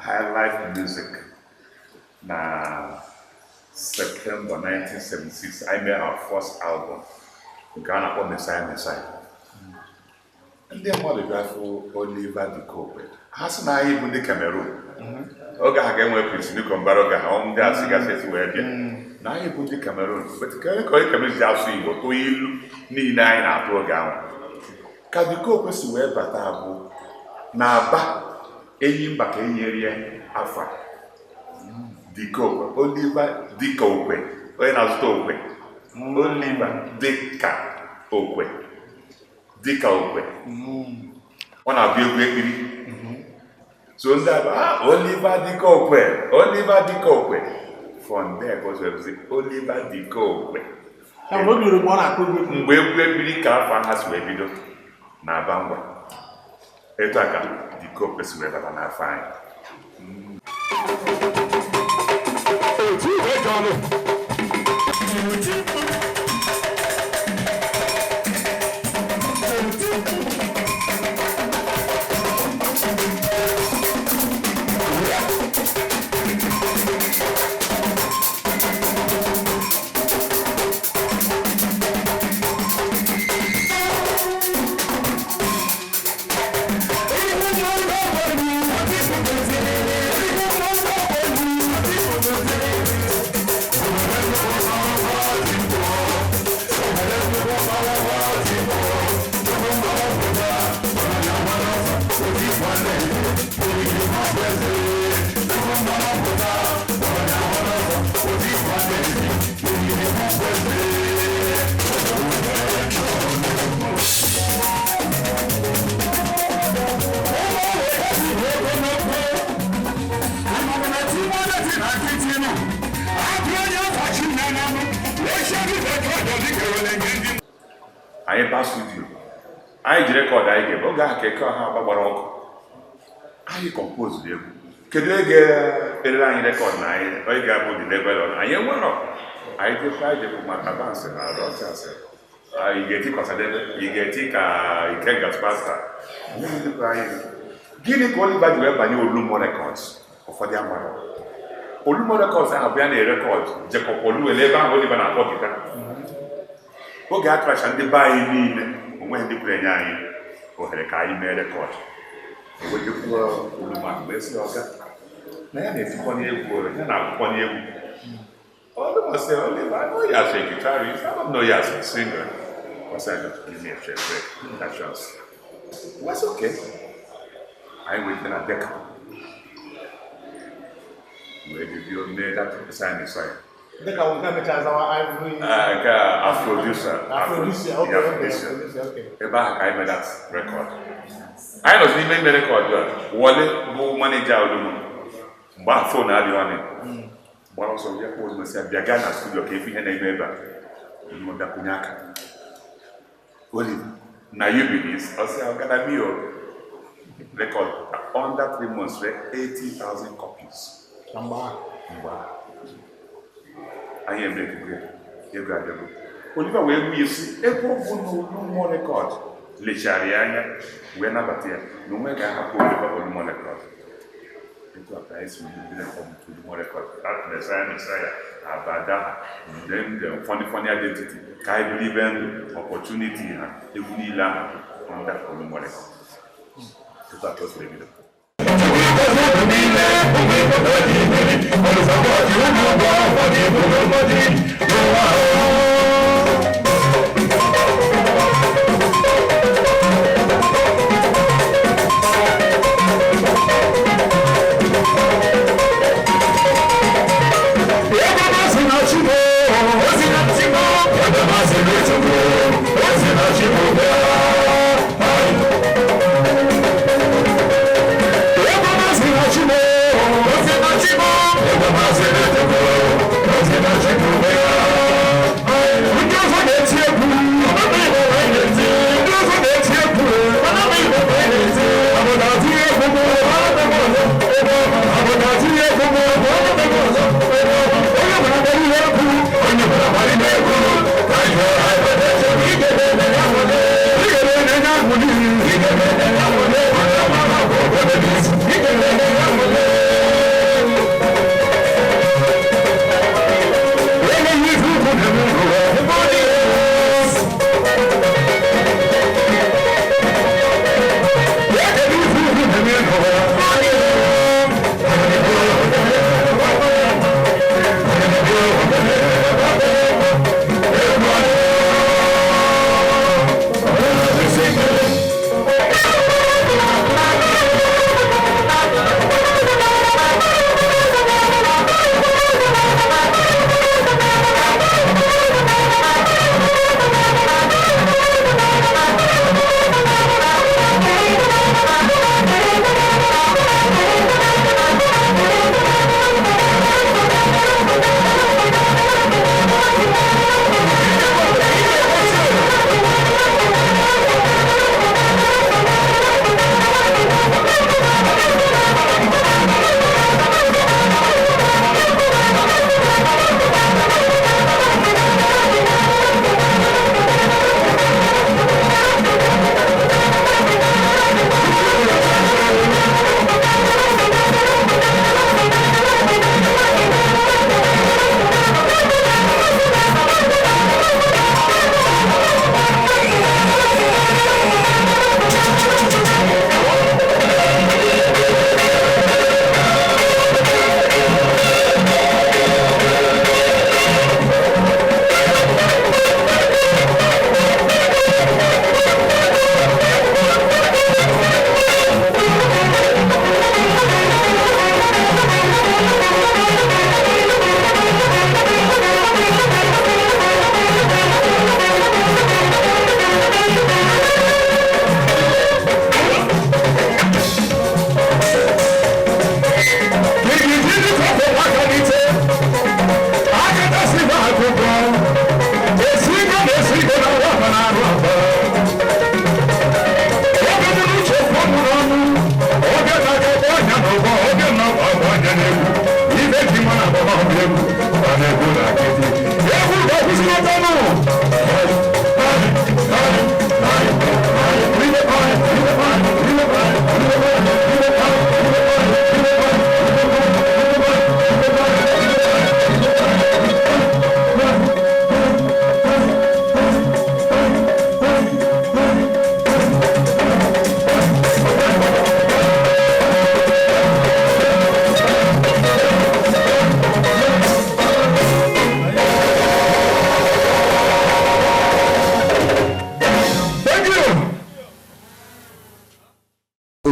Highlife Music na September 1976 I made our first album Ghana for Messiah. Ndị mmadụ bịafụ Oliver De Coque ha sị na anyị bụ ndị Cameroon oge ha ga-enwe Prince Mbara oge ha ndị asị gasị wee bịa na anyị bụ ndị Cameroon onye Cameroon ji asụ Igbo tụọ ilu niile anyị na-atụ oge ahụ ka De Coque si wee bata bụ na Aba Enyimba ka enyerie afa De Coque Oliver De Coque onye na-azụta okwe Oliver dịka okwe ọ na-abịa egwu ekpiri so ndị aba Oliver De Coque from there goes Oliver De Coque mgbe egwu ekpiri ka afọ ha si wee bido na Aba ngwa etu aka De Coque si wee bata n'afọ anyị anyị ba studio anyị ji rekọd anyị ga-ebe oge ahụ ka eke ọha gbagbara ọkụ anyị kọmpozu egwu kedu ege erere anyị rekọd na anyị onye ga-abụ dị level on anyị enwerọ anyị dịkwa anyị dịbụ maka bansị na rọchasị ị ga-eti kwasadebe ị ga-eti ka ike gaspasta gịnị ka Oliver ji wee banye Olumo Records ụfọdụ amara Olumo Records ahụ bụ ya na-erekọd Jacob Oluwele ebe ahụ Oliver na-akpọ gita oge a kracha ndị be anyị niile onweghị ndị pụrụ enye anyị ohere ka anyị mee rekọd ewejekwuo Olumo mgbe esi ọga na ya na-etikwana egwu ya na-akwụkwọ n'egwu Olumo sị Oliver I know you as a guitarist I don't know you as a singer because I just give me a break that chance was okay anyị wetara na deka wee debio mee that sign inside Deka wụga mechazawa Ivory Afroducer okay. Ebe ahụ ka anyị mee that record anyị nọzi n'ime ime rekọd a Wọle bụ maneja Olumo mgbe ahụ fon adịghị ọnụ gbara ọsọ bịa kpọọ Olumo si bịa gaa na studio ka efu ihe na-eme ebe a Olumo bịakwunye aka Oliver na you be this ọ sị ọgana mi o record under 3 months 80,000 copies mgbe anyị emegide ego adịgo Oliver wee gbu isi ebe ọ bụ na Olumo Record lechara ya anya wee nabata ya na onwe ga-ahapụ Oliver Olumo Record etu a ka anyị si ndị rekọd Olumo Record Messiah Abada funny identity ka anyị bụrụ ibe ndụ opportunity ha egwu niile ahụ under Olumo Record etu a ka o siri bido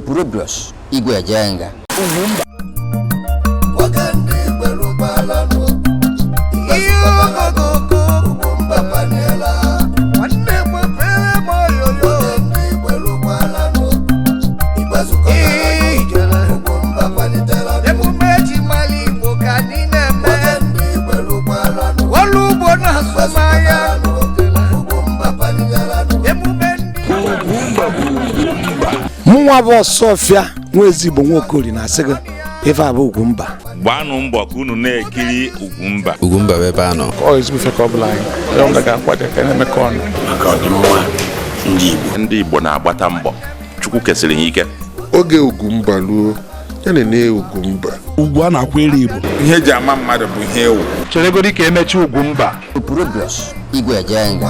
Epurobios Igwe Ejenga Ugwumba Mwa bo Sofia nwezigbo nwokori na asịgị ife abụ Ugwumba gbanụ mbọ ka unu na-ekiri Ugwumba ebe anọ ọ ezigbo ife ka ọ bụla anyị ya ọ ga-akwado ka na-emekọ ọnụ maka ọdịmma ndị Igbo na-agbata mbọ Chukwu kesịrị ha ike oge Ugwumba luo ya na Ugwumba ugwu a na-akwa eri Igbo ihe eji ama mmadụ bụ ihe ewu cheregodi ka emechi Ugwumba Epurobios Igwe Ejenga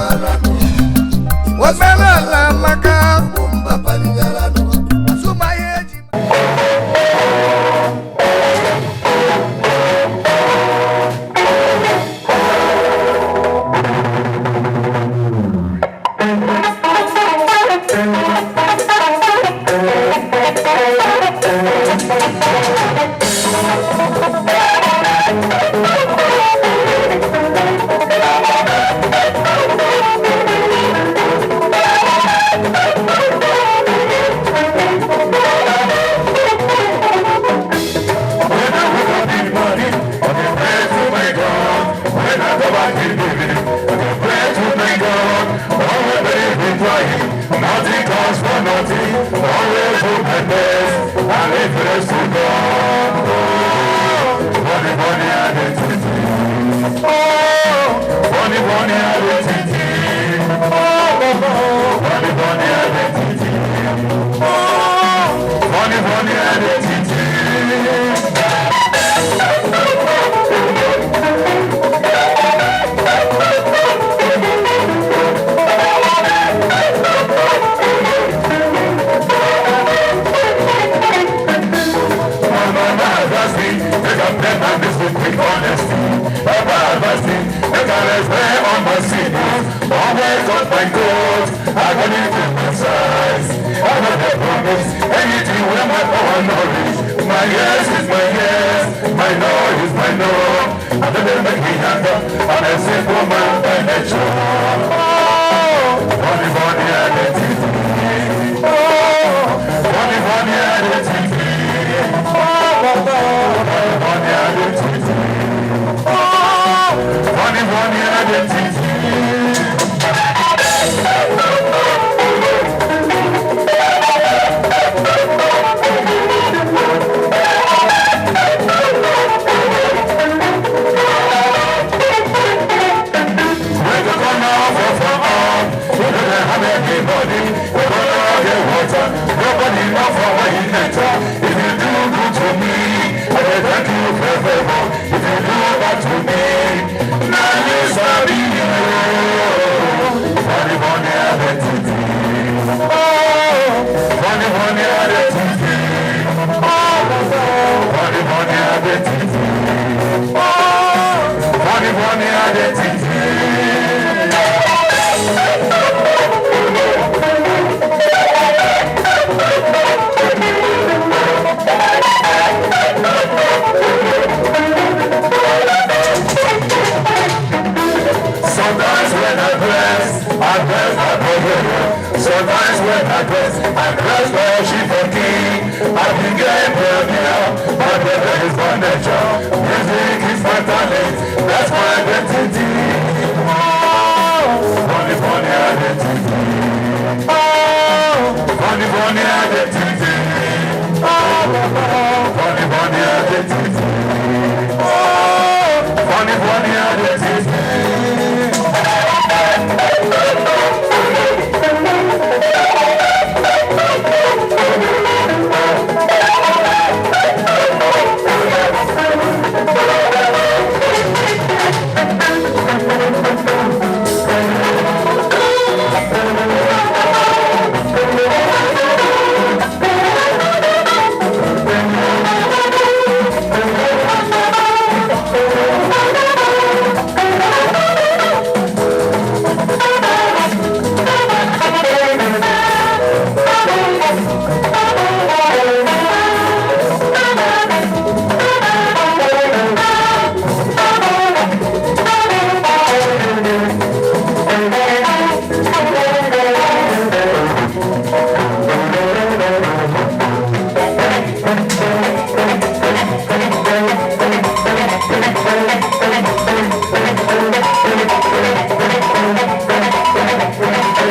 Thank you.